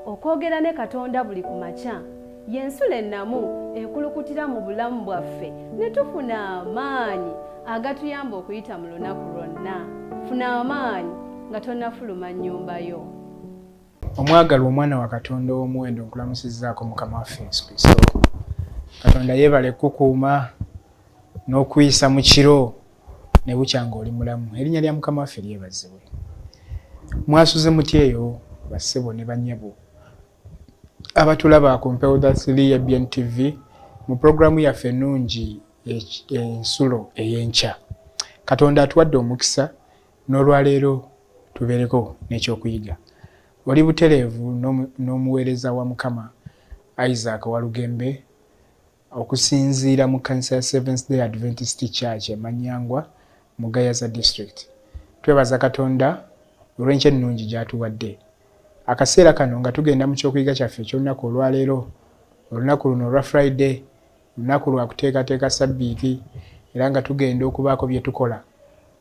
okwogera ne Katonda buli ku makya y'ensula ennamu ekulukutira mu bulamu bwaffe ne tufuna amaanyi agatuyamba okuyita mu lunaku lwonna. Funa amaanyi nga tonnafuluma nnyumba yo. Omwagalwa omwana wa Katonda ow'omuwendo nkulamusizzaako Mukama waffe Yesu Kristo. Katonda yeebale kukuuma n'okuyisa mu kiro ne bukya ng'oli mulamu. Erinnya lya Mukama waffe lyebazibwe. Mwasuze mutya eyo bassebo ne bannyabo abatulaba ku mpewo za 3 ya BNTV mu programu yaffe ennungi ensulo ey'enkya. Katonda atuwadde omukisa n'olwaleero tubeereko n'ekyokuyiga. Oli butereevu n'omuweereza wa Mukama Isaac Walugembe okusinziira mu kanisa ya Seventh Day Adventist Church Manyangwa mu Gayaza District. Twebaza Katonda olw'enkya ennungi gy'atuwadde. Akaseera kano nga tugenda mu kyokuyiga kyaffe eky'olunaku olwaleero, olunaku luno olwa Friday, olunaku lwa kuteekateeka Sabbiiti, era nga tugenda okubaako bye tukola.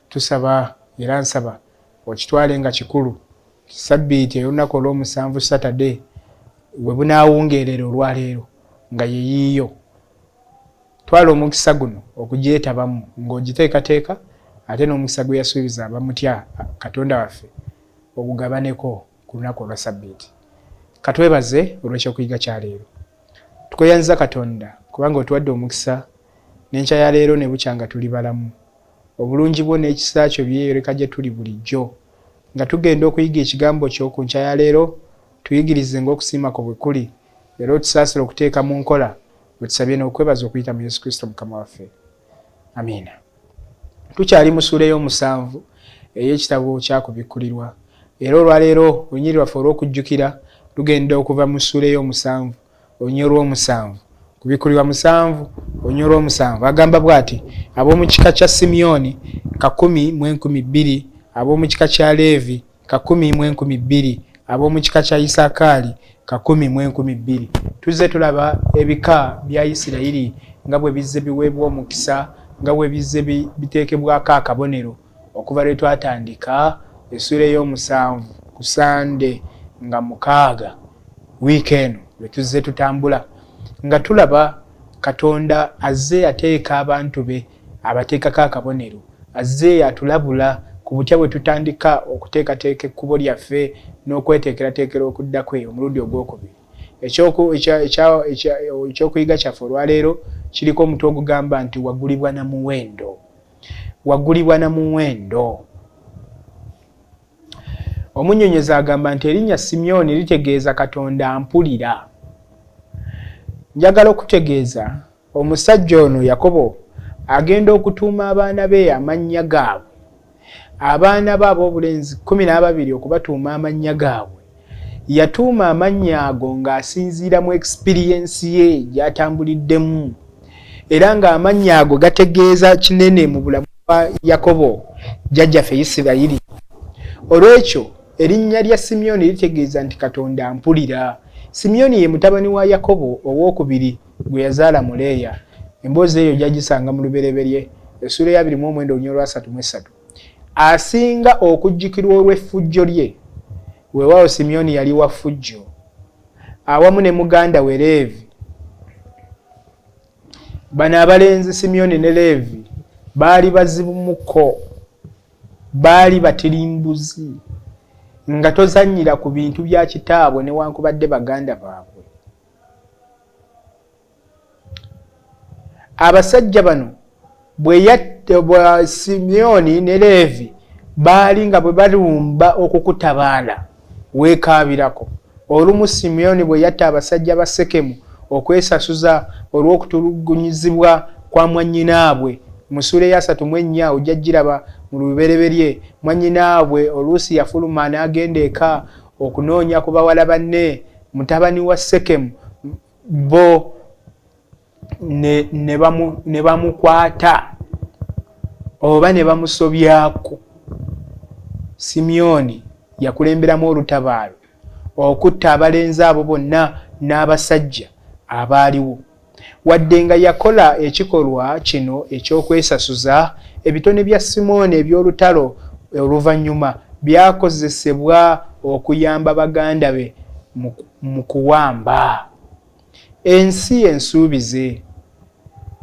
Tusaba era nsaba okitwale nga kikulu. Sabbiiti olunaku olw'omusanvu Saturday we bunaawungeerera olwaleero nga ye yiiyo. Twala omukisa guno okugyetabamu ng'ogiteekateeka ate n'omukisa gwe yasuubiza abamutya Katonda waffe ogugabaneko ku lunaku olwa Sabbiiti. Katwebaze olw'ekyokuyiga kya leero. Tukweyanza Katonda kubanga otuwadde omukisa n'enkya ya leero ne bukya nga tuli balamu. Obulungi bwo n'ekisa kyo byeyoleka gye tuli bulijjo. Nga tugenda okuyiga ekigambo kyo ku nkya ya leero, tuyigirize ng'okusiima kwo bwe kuli. Leero tusaasire okuteeka mu nkola. Otusabye n'okwebaza okuyita mu Yesu Kristo Mukama waffe. Amiina. Tukyali mu ssuula ey'omusanvu ey'ekitabo kyakubikkulirwa. Era olwaleero olunyiri lwaffe olw'okujjukira tugenda okuva mu ssuula ey'omusanvu olunyiri olw'omusanvu kubikkulirwa 7 olunyiri olw'omusanvu. Agamba bw'ati: ab'omu kika kya Simyoni 10,012, ab'omu kika kya Leevi 10,012, ab'omu kika kya Isakaali 10,012. Tuzze tulaba ebika bya Isirayiri nga bwe bizze biweebwa omukisa, nga bwe bizze biteekebwako akabonero okuva lwe twatandika essuula ey'omusanvu ku Sande nga 6 wiiki eno lwe tuzze tutambula nga tulaba Katonda azze ateeka abantu be abateekako akabonero, azze atulabula ku butya bwe tutandika okuteekateeka ekkubo lyaffe n'okweteekerateekera okudda kwe omulundi ogwokubiri. Ekyokuyiga kyaffe olwaleero kiriko omutwe ogugamba nti waggulibwa na muwendo. Waggulibwa na muwendo. Omunnyonnyozi agamba nti erinnya Simyoni litegeeza Katonda ampulira. Njagala okutegeeza omusajja ono Yakobo agenda okutuuma abaana be amannya gaabwe. Abaana be ab'obulenzi 12 okubatuuma amannya gaabwe. Yatuuma amannya ago ng'asinziira mu experience ye gy'atambuliddemu. Era ng'amannya ago gategeeza kinene mu bulamu bwa Yakobo jjajjaffe Isirayiri. Olw'ekyo erinnya lya Simyoni litegeeza nti Katonda ampulira. Simyoni ye mutabani wa Yakobo owookubiri gwe yazaala mu Leeya. Emboozi eyo gyagisanga mu lubereberye essuula ya 29 olunyiri olwa 33. Asinga okujjukirwa olw'effujjo lye. Weewaawo Simyoni yali wa ffujjo awamu ne muganda we Leevi. Bano abalenzi Simyoni ne Leevi baali bazibu muko, baali batirimbuzi nga tozannyira ku bintu bya kitaabwe newankubadde baganda baabwe. Abasajja bano bwe Simyoni ne Leevi baali nga bwe balumba okukutabaala weekaabirako. Olumu Simyoni bwe yatta abasajja ba Sekemu okwesasuza olw'okutulugunyizibwa kwa mwannyinaabwe. Mu ssuula ya 34 ojja giraba mu lubereberye. Mwannyinaabwe oluusi yafuluma n'agenda eka okunoonya ku bawala banne mutabani wa Sekemu, bo ne bamukwata oba ne bamusobyako. Simyoni yakulemberamu olutabaalo okutta abalenzi abo bonna n'abasajja abaaliwo. Wadde nga yakola ekikolwa kino ekyokwesasuza, ebitone bya Simoni eby'olutalo oluvannyuma byakozesebwa okuyamba baganda be mu kuwamba. Ensi ensuubize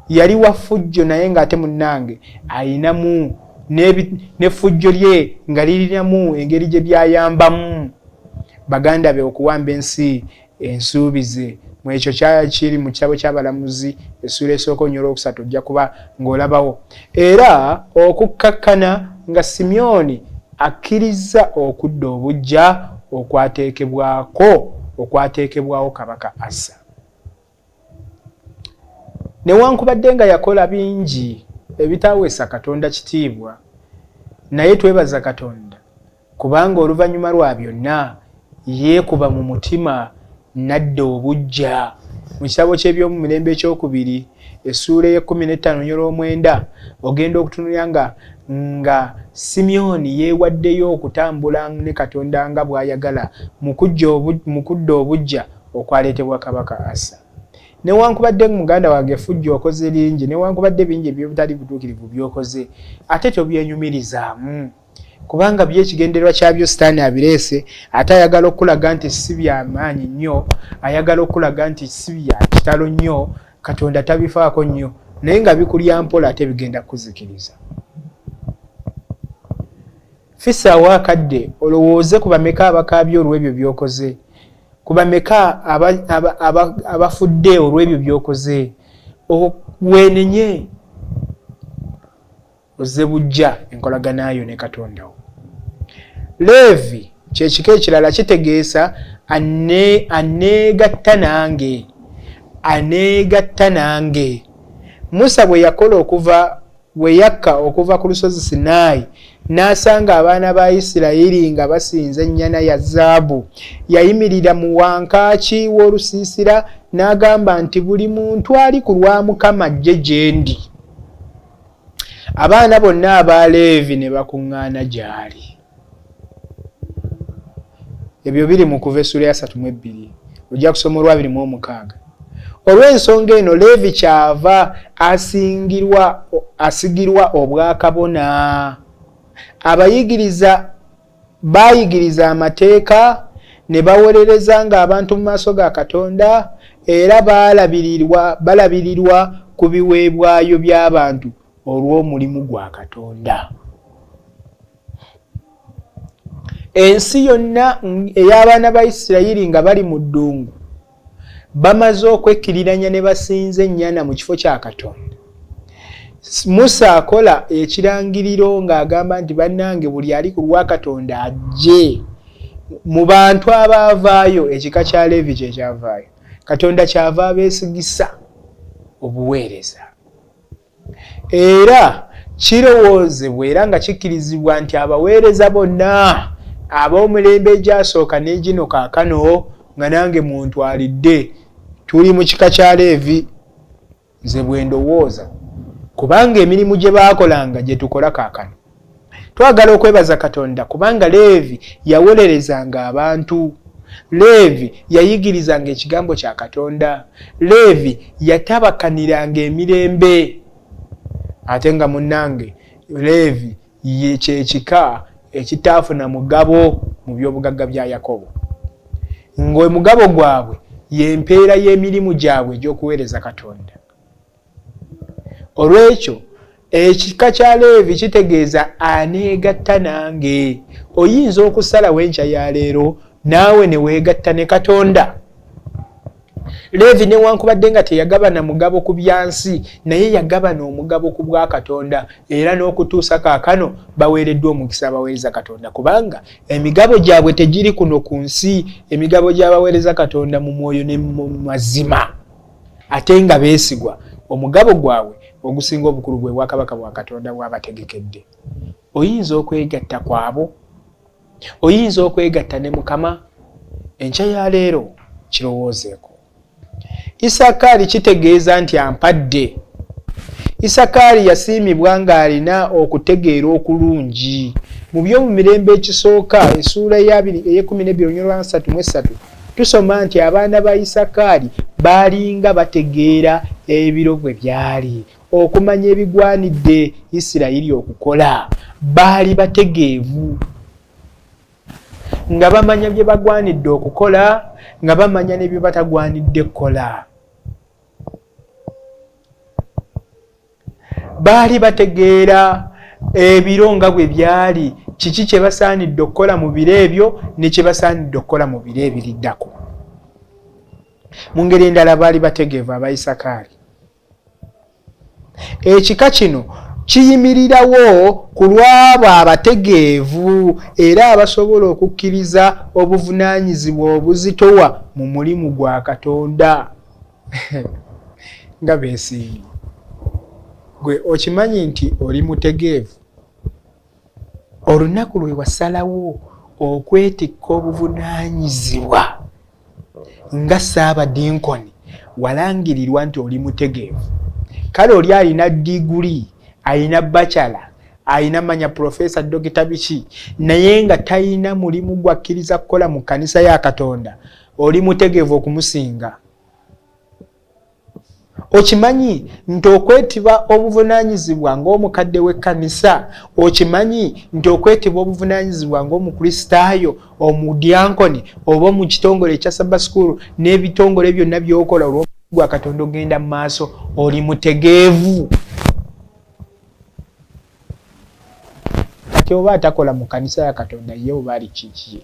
yali wa fujjo naye ng'ate munnange ayinamu n'effujjo lye nga lirinamu engeri gye byayambamu baganda be okuwamba ensi ensuubize. Mu ekyo kiri mu kitabo ky'Abalamuzi essula esooka onyolo okusatu ojja kuba ng'olabawo. Era okukkakkana nga Simyoni akkiriza okudda obujja okwateekebwawo kabaka Asa. Newankubadde nga yakola bingi ebitaweesa Katonda kitiibwa, naye twebaza Katonda kubanga oluvannyuma lwa byonna yeekuba mu mutima nadda obujja. Mu kitabo ky'ebyomu mirembe ekyokubiri essuula y'e15 9 ogenda okutunulira nga Simyoni yeewaddeyo okutambula ne Katonda nga bw'ayagala mu kudda obujja okwaleetebwa kabaka Asa. Newankubadde muganda wange effujjo okoze lingi, newankubadde bingi ebyobutali butuukirivu byokoze, ate tobyenyumirizaamu kubanga byekigendererwa kyabyo Sitaani abireese, ate ayagala okulaga nti si byamaanyi nnyo, ayagala okulaga nti si bya kitalo nnyo, Katonda tabifaako nnyo, naye nga bikulya mpola ate bigenda kuzikiriza. Fisaawo akadde olowooze ku bameka abakaabye olw'ebyo by'okoze, ku bameka abafudde olw'ebyo by'okoze. Weenenye ozze bujja enkolaganayo ne Katonda wo. Leevi kyekika ekirala kitegeeza aneegatta nange. Musa bwe yakka okuva ku lusozi Sinaayi n'asanga abaana ba Isirayiri nga basinza ennyana ya zaabu, yayimirira mu wankaaki w'olusiisira n'agamba nti buli muntu ali ku lwa Mukama ajje gye ndi. Abaana bonna aba Leevi ne bakuŋŋaana gy'ali. Ebyo biri mu Kuva essuula ya 32 ojja kusoma olwa 26. Olw'ensonga eno Leevi kyava asigirwa obwakabona. Abayigiriza baayigiriza amateeka ne bawolereza ng'abantu mu maaso ga Katonda, era balabirirwa ku biweebwayo by'abantu olw'omulimu gwa Katonda. Ensi yonna ey'abaana ba Isirayiri nga bali mu ddungu bamaze okwekkiriranya ne basinza ennyana mu kifo kya Katonda. Musa akola ekirangiriro ng'agamba nti bannange buli ali ku lwa Katonda ajje. Mu bantu abaavaayo ekika kya Leevi kye kyavaayo. Katonda kyava abeesigisa obuweereza. Era kirowoozebwa era nga kikkirizibwa nti abaweereza bonna ab'omulembe egyasooka n'egino kaakano nga nange muntu alidde tuli mu kika kya Leevi, nze bwe ndowooza, kubanga emirimu gye baakolanga gye tukola kaakano. Twagala okwebaza Katonda kubanga Leevi yawolerezanga abantu. Leevi yayigirizanga ekigambo kya Katonda. Leevi yatabakaniranga emirembe. Ate nga munnange Leevi kyekika ekitaafuna mugabo mu by'obugagga bya Yakobo. Ng'omugabo gwabwe y'empeera y'emirimu gyabwe egy'okuweereza Katonda. Olw'ekyo ekika kya Leevi kitegeeza aneegatta nange. Oyinza okusalawo enkya ya leero naawe ne weegatta ne Katonda. Leevi newankubadde nga teyagabana mugabo ku byansi, naye yagabana omugabo ku bwa Katonda, era n'okutuusa kaakano baweereddwa omukisa abaweereza Katonda kubanga emigabo gyabwe tegiri kuno ku nsi, emigabo gy'abaweereza Katonda mu mwoyo ne mu mazima, ate nga beesigwa. Omugabo gwabwe ogusinga obukulu bwe bwakabaka bwa Katonda bw'abategekedde. Oyinza okwegatta kwabo, oyinza okwegatta ne Mukama. Enkya ya leero kirowoozeeko. Isakaali kitegeeza nti ampadde. Isakaali yasiimibwa ng'alina okutegeera okulungi. Mu by'omumirembe ekisooka essuula y'e12 tusoma nti abaana ba Isakaali baalinga bategeera ebiro bwe byali, okumanya ebigwanidde Isirayiri okukola. Baali bategeevu. nga bamanya bye bagwanidde okukola nga bamanya ne bye batagwanidde kukola. Baali bategeera ebiro nga bwe byali, kiki kye basaanidde okukola mu biro ebyo ne kye basaanidde okukola mu biro ebiriddako. Mu ngeri endala baali bategeevu Abayisakaali. Ekika kino kiyimirirawo ku lw'abo abategeevu era abasobola okukkiriza obuvunaanyizibwa obuzitowa mu mulimu gwa Katonda. Nga beesiimye. Gwe okimanyi nti oli mutegeevu olunaku lwe wasalawo okwetikka obuvunaanyizibwa nga Ssaabadinkoni walangirirwa nti oli mutegeevu. Kale oli alina diguli, alina bachelor, alina manya professor, dokita biki, naye nga talina mulimu gwakkiriza kukola mu kkanisa ya Katonda, oli mutegeevu okumusinga. Okimanyi nti okwetiba obuvunaanyizibwa ng'omukadde w'ekkanisa, okimanyi nti okwetiba obuvunaanyizibwa ng'omukristaayo, omudyankoni oba mu kitongole ekya Sabbath School n'ebitongole byonna by'okola olw'omulimu Katonda ogenda mu maaso, oli mutegeevu. Kati oba atakola mu kkanisa ya Katonda ye oba ali kiki?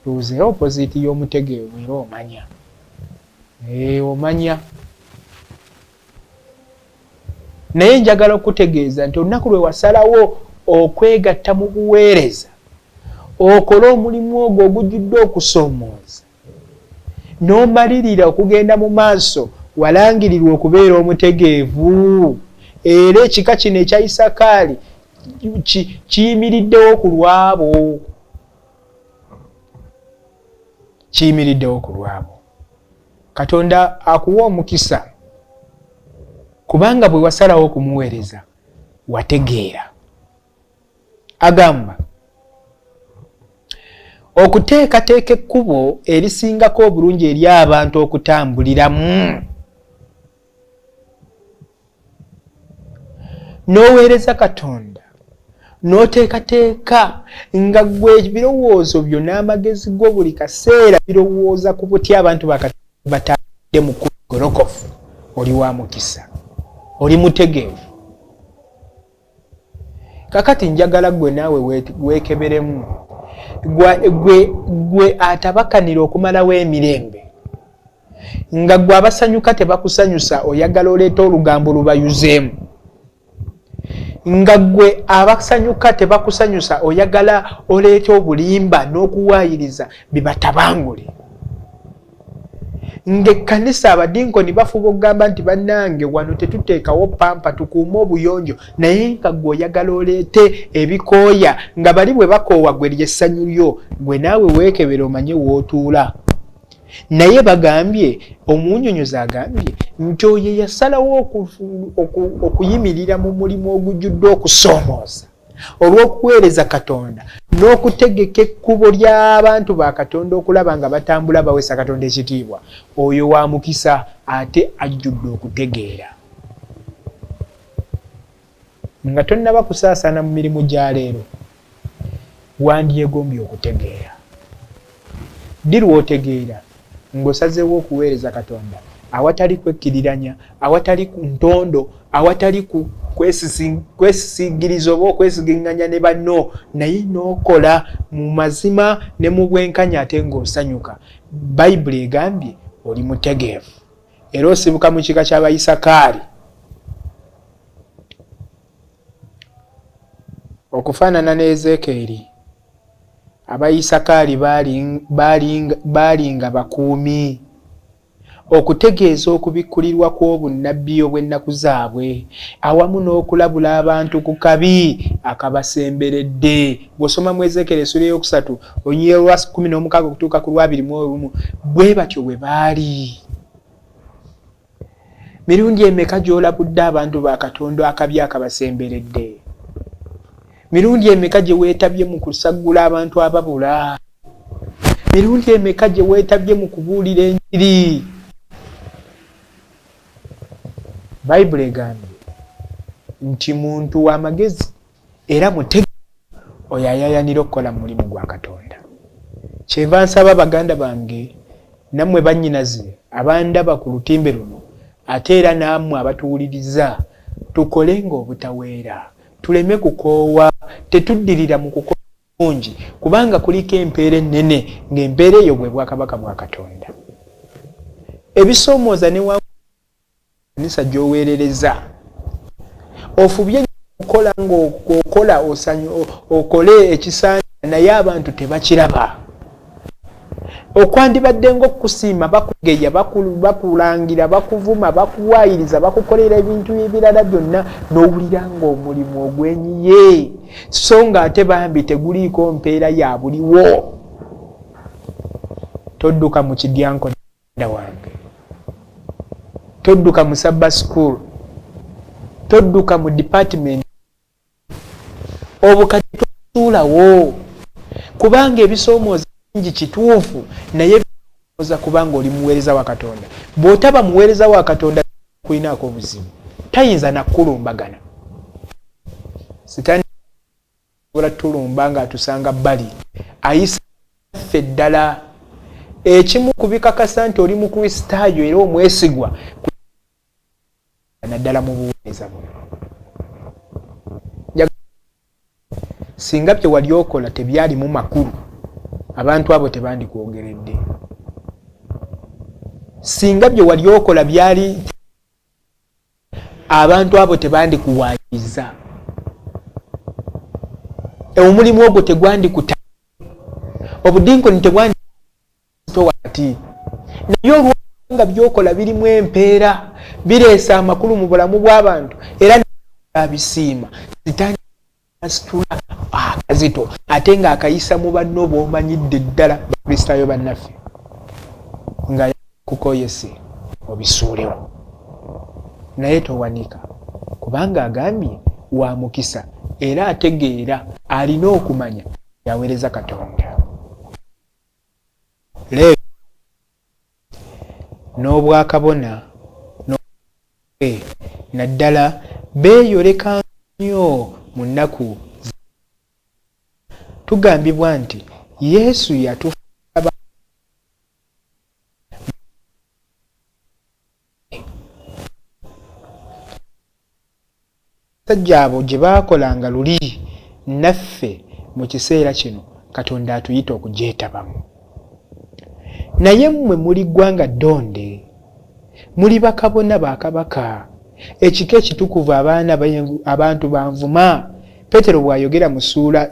Tuuze opposite y'omutegeevu era omanya. Omanya. Naye njagala okutegeeza nti olunaku lwe wasalawo okwegatta mu buweereza, okole omulimu ogwo ogujjudde okusoomooza, n'omalirira okugenda mu maaso, walangirirwa okubeera omutegeevu. Era ekika kino ekya Isakaali kiyimiriddewo ku lwabo. Kiyimiriddewo ku lwabo. Katonda akuwa omukisa kubanga bwe wasalawo okumuweereza wategeera. Agamba okuteekateeka ekkubo erisingako obulungi eri abantu okutambuliramu. N'oweereza Katonda n'oteekateeka nga gwe ebirowoozo byo n'amagezi go buli kaseera birowooza ku butya abantu batambulidde mu kkubo golokofu, oli wa mukisa, oli mutegeevu. Kakati njagala gwe naawe weekeberemu. Gwe atabakanira okumalawo emirembe, nga gwe abasanyuka tebakusanyusa oyagala oleeta olugambo lubayuzeemu, nga gwe abasanyuka tebakusanyusa oyagala oleeta obulimba n'okuwaayiriza bibatabangule. Ng'ekkanisa Abadinkoni bafuba okugamba nti bannange wano tetuteekawo pampa tukuume obuyonjo, naye nga gwe oyagala oleete ebikooya nga bali bwe bakoowa gwe lyessanyu lyo, gwe naawe weekebere omanye w'otuula. Naye bagambye, omunnyonnyozi agambye nti oyo yasalawo okuyimirira mu mulimu ogujjudde okusoomooza olw'okuweereza Katonda n'okutegeka ekkubo ly'abantu ba Katonda okulaba nga batambula baweesa Katonda ekitiibwa. Oyo wa mukisa ate ajjudde okutegeera. Nga tonnaba kusaasaana mu mirimu gya leero, wandyegombye okutegeera. Ddi lw'otegeera ng'osazeewo okuweereza Katonda awatali kwekkiriranya, awatali ntondo, awatali kwesisigiriza oba okwesiginganya ne banno, naye n'okola mu mazima ne mu bwenkanya ate ng'osanyuka. Bayibuli egambye oli mutegeevu. Era osibuka mu kika ky'Abayisakaali. Okufaanana ne Ezekeeri, Abayisakaali baali nga bakuumi, okutegeeza okubikkulirwa kw'obunnabbi obw'ennaku zaabwe, awamu n'okulabula abantu ku kabi akabasemberedde. Bw'osoma mu Ezekeeri essula ey'okusatu olunyiriri lwa 16 okutuuka ku lwa 21, bwe batyo bwe baali. Mirundi emeka gy'olabudde abantu ba Katonda akabi akabasemberedde? Mirundi emeka gye weetabye mu kusaggula abantu ababula? Mirundi emeka gye weetabye mu kubuulira enjiri? Bayibuli egambye nti muntu w'amagezi era mutegeevu oyo ayayanira okukola mu mulimu gwa Katonda. Kyenva nsaba baganda bange nammwe bannyinaze abandaba ku lutimbe luno ate era nammwe abatuwuliriza tukolenga obutaweera tuleme kukoowa tetuddirira mu kukola bungi kubanga kuliko empeera ennene ng'empeera eyo bwe bwakabaka bwa Katonda. Ebisoomooza ne wanisa gy'oweerereza ofubye okukola ng'okola okole ekisaana naye abantu tebakiraba. Okwandibadde ng'okusiima bakugeya bakulangira bakuvuma bakuwaayiriza bakukolera ebintu ebirala byonna n'owulira ng'omulimu ogwenyiye so ng'ate bambi teguliiko mpeera ya buliwo. Todduka mu kidyanko wange, todduka mu Sabbath school, todduka mu department obukati tosuulawo kubanga ebisoomooza bingi kituufu naye bisoomooza kubanga oli muweereza wa Katonda. Bw'otaba muweereza wa Katonda kulinaako obuzibu tayinza nakulumbagana. Sitaani ola tulumba nga atusanga bbali ayisa ffe ddala ekimu kubikakasa nti oli mu Kristaayo era omwesigwa naddala mu buweereza buno. Singa bye wali okola tebyalimu makulu abantu abo tebandikwogeredde. Singa bye wali okola byali abantu abo tebandikuwaayiriza. Omulimu ogwo tegwandikuta obudinkoni tegwanditowati naye olwanga byokola birimu empeera bireesa amakulu mu bulamu bw'abantu era abisiima asitula akazito ate nga akayisa mu banno b'omanyidde ddala Bakristaayo bannaffe nga kukoyese obisuulewo naye towanika kubanga agambye wa mukisa era ategeera alina okumanya yaweereza Katonda. Leero n'obwakabona naddala beeyoleka nnyo mu nnaku tugambibwa nti Yesu yatufuula sajja abo gye baakolanga luli naffe mu kiseera kino Katonda atuyita okugyetabamu. Naye mmwe muli ggwanga ddonde muli bakabona ba kabaka ekika ekitukuvu abantu banvuma. Petero bw'ayogera mu ssuula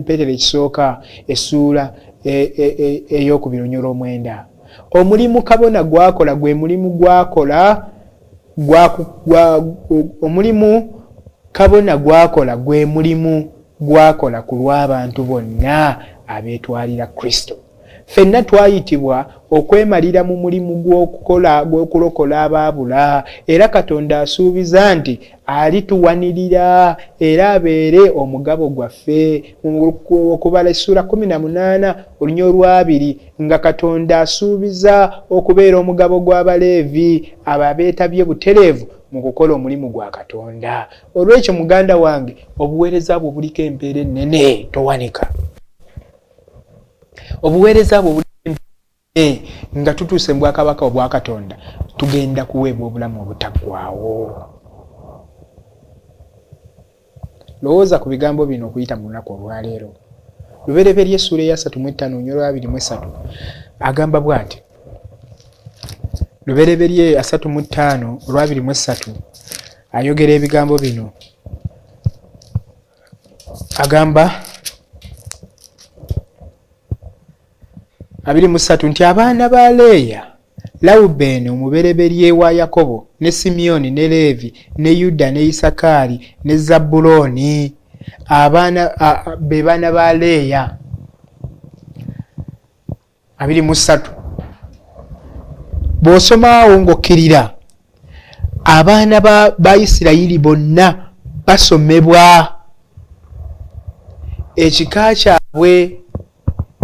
Petero ekisooka essuula ey'okubironyora 9 omulimu kabona gwakola gwe mulimu gwakola omulimu kabona gwakola gwe mulimu gwakola ku lw'abantu bonna abeetwalira Kristo. Ffenna twayitibwa okwemalira mu mulimu gw'okulokola abaabula era Katonda asuubiza nti alituwanirira era abeere omugabo gwaffe. Okubala essula 18 olunya 2 nga Katonda asuubiza okubeera omugabo gw'Abaleevi abo abeetabye butereevu mu kukola omulimu gwa Katonda. Olw'ekyo muganda wange obuweereza bwo buliko empeera ennene towanika. Obuweereza bwo nga tutuuse mu bwakabaka obwa Katonda tugenda kuweebwa obulamu obutaggwaawo. Lowooza ku bigambo bino okuyita mu lunaku olwaleero. Lubereberye essuula eya 35 olunya 23 agamba bw'ati. Lubereberye 35 23 ayogera ebigambo bino agamba 23 nti abaana ba Leeya, Lawubeeni omubereberye wa Yakobo ne Simyoni ne Leevi ne Yuda ne Isakaali ne Zabbulooni be baana ba Leeya. 23 bw'osomaawo ng'okkirira abaana ba Isirayiri bonna basomebwa ekika kyabwe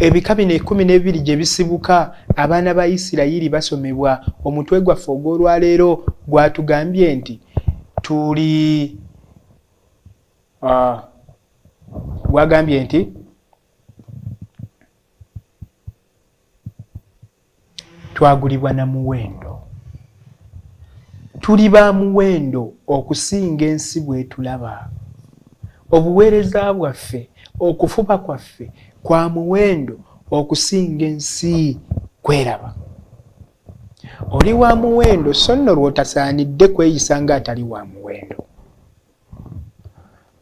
ebika bino 12 gye bisibuka abaana ba Isirayiri basomebwa. Omutwe gwaffe ogw'olwaleero gwatugambye nti tuli gwagambye nti twagulibwa na muwendo. Tuli ba muwendo okusinga ensi bwetulaba. Obuweereza bwaffe, okufuba kwaffe kwa muwendo okusinga ensi kweraba. Oli wa muwendo so nno lw'otasaanidde kweyisa nga atali wa muwendo.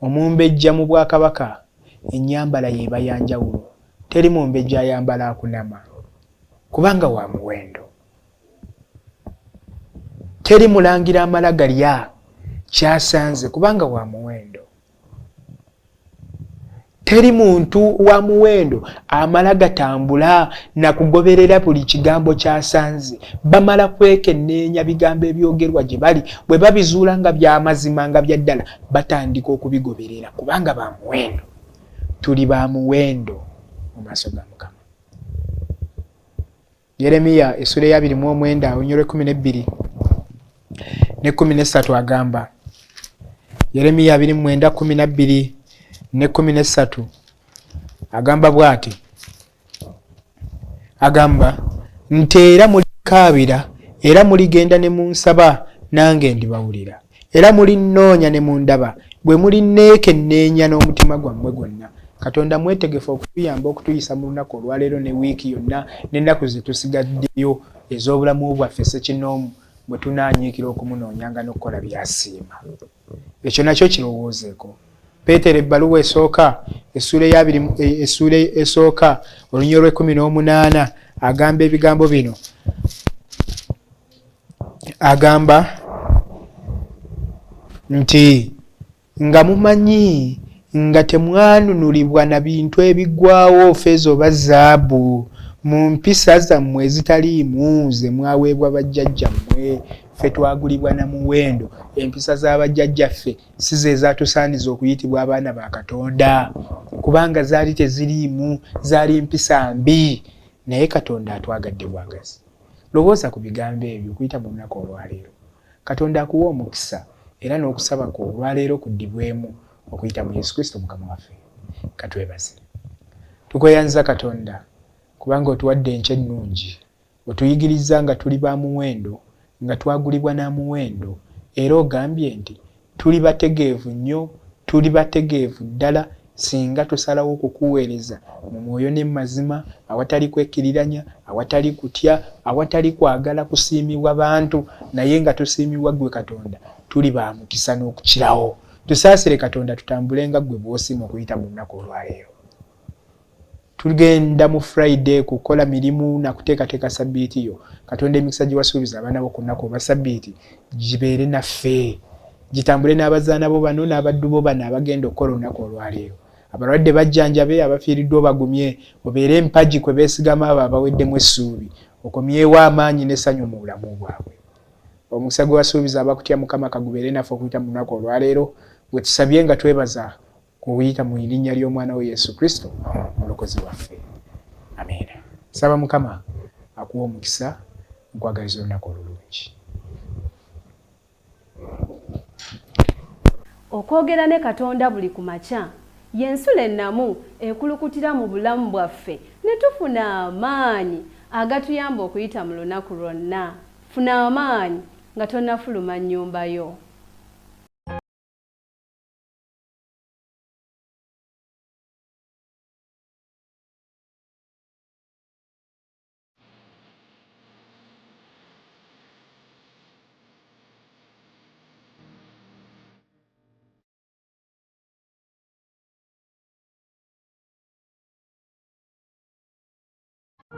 Omumbejja mu Bwakabaka ennyambala y'eba ya njawulo. Teri mumbejja ayambala akunama kubanga wa muwendo. Teri mulangira amala galya kyasanze kubanga wa muwendo. Teri muntu wa muwendo amala gatambula na kugoberera buli kigambo kyasanze. Bamala kwekenneenya bigambo ebyogerwa gye bali, bwe babizuula nga by'amazima nga bya ddala batandika okubigoberera kubanga ba muwendo. Tuli ba muwendo mu maaso ga Mukama. Yeremiya essula ya 29 onyolo 12 ne 13 agamba. Yeremiya 29:12 ne 13 agamba bw'ati. Agamba nti era mulikaabira era muligenda ne munsaba nange ndibawulira. Era mulinnoonya ne mundaba bwe mulinneekenneenya n'omutima gwammwe gwonna. Katonda mwetegefu okutuyamba okutuyisa mu lunaku olwaleero ne wiiki yonna n'ennaku ze tusigaddeyo ez'obulamu bwaffe ssekinoomu bwe tunaanyiikira okumunoonyanga n'okukola by'asiima. Ekyo nakyo kirowoozeeko. Peetero ebbaluwa esooka essula esooka olunyolo 18 agamba ebigambo bino. Agamba nti nga mumanyi nga temwanunulibwa na bintu ebiggwaawo ffeeza oba zaabu mu mpisa zammwe ezitaliimu ze mwaweebwa bajjajjammwe. Ffe twagulibwa na muwendo. Empisa z'abajjajjaffe si ze zaatusaaniza okuyitibwa abaana ba Katonda kubanga zaali teziriimu, zaali mpisa mbi. Naye Katonda atwagadde bwagazi. Lowooza ku bigambo ebyo okuyita mu lunaku olwaleero. Katonda akuwa omukisa era n'okusaba kwo olwaleero kuddibwemu okuyita mu Yesu Kristo Mukama waffe. Katwebaze. Tukweyanza Katonda kubanga otuwadde enkya ennungi. Otuyigiriza nga tuli ba muwendo, nga twagulibwa na muwendo, era ogambye nti tuli bategeevu nnyo, tuli bategeevu ddala singa tusalawo okukuweereza mu mwoyo ne mazima, awatali kwekkiriranya, awatali kutya, awatali kwagala kusiimibwa bantu, naye nga tusiimibwa ggwe Katonda. Tuli ba mukisa n'okukirawo. Tusaasire Katonda tutambule nga ggwe bw'osiima okuyita mu lunaku olwaleero. Tugenda mu Friday kukola mirimu na kuteekateeka sabbiiti yo. Katonda emikisa gye wasuubiza abaana bo ku lunaku olwa sabbiiti gibeere naffe. Gitambule n'abazaana bo bano n'abaddu bo bano abagenda okukola olunaku olwaleero. Abalwadde bajjanjabe, abafiiriddwa obagumye, obeere empagi kwe beesigama abo abaweddemu essuubi. Okomyewo amaanyi n'essanyu mu bulamu bwabwe. Omukisa gwe wasuubiza abakutya Mukama kagubeere naffe okuyita mu lunaku olwaleero. Bwe tusabye nga twebaza kuyita mu linnya ly'omwana we Yesu Kristo omulokozi waffe. Amen. Saba Mukama akuwa omukisa nkwagaliza olunaku olulungi. Okwogera ne Katonda buli ku makya y'ensula ennamu ekulukutira mu bulamu bwaffe ne tufuna amaanyi agatuyamba okuyita mu lunaku lwonna. Funa amaanyi nga tonnafuluma nnyumba yo.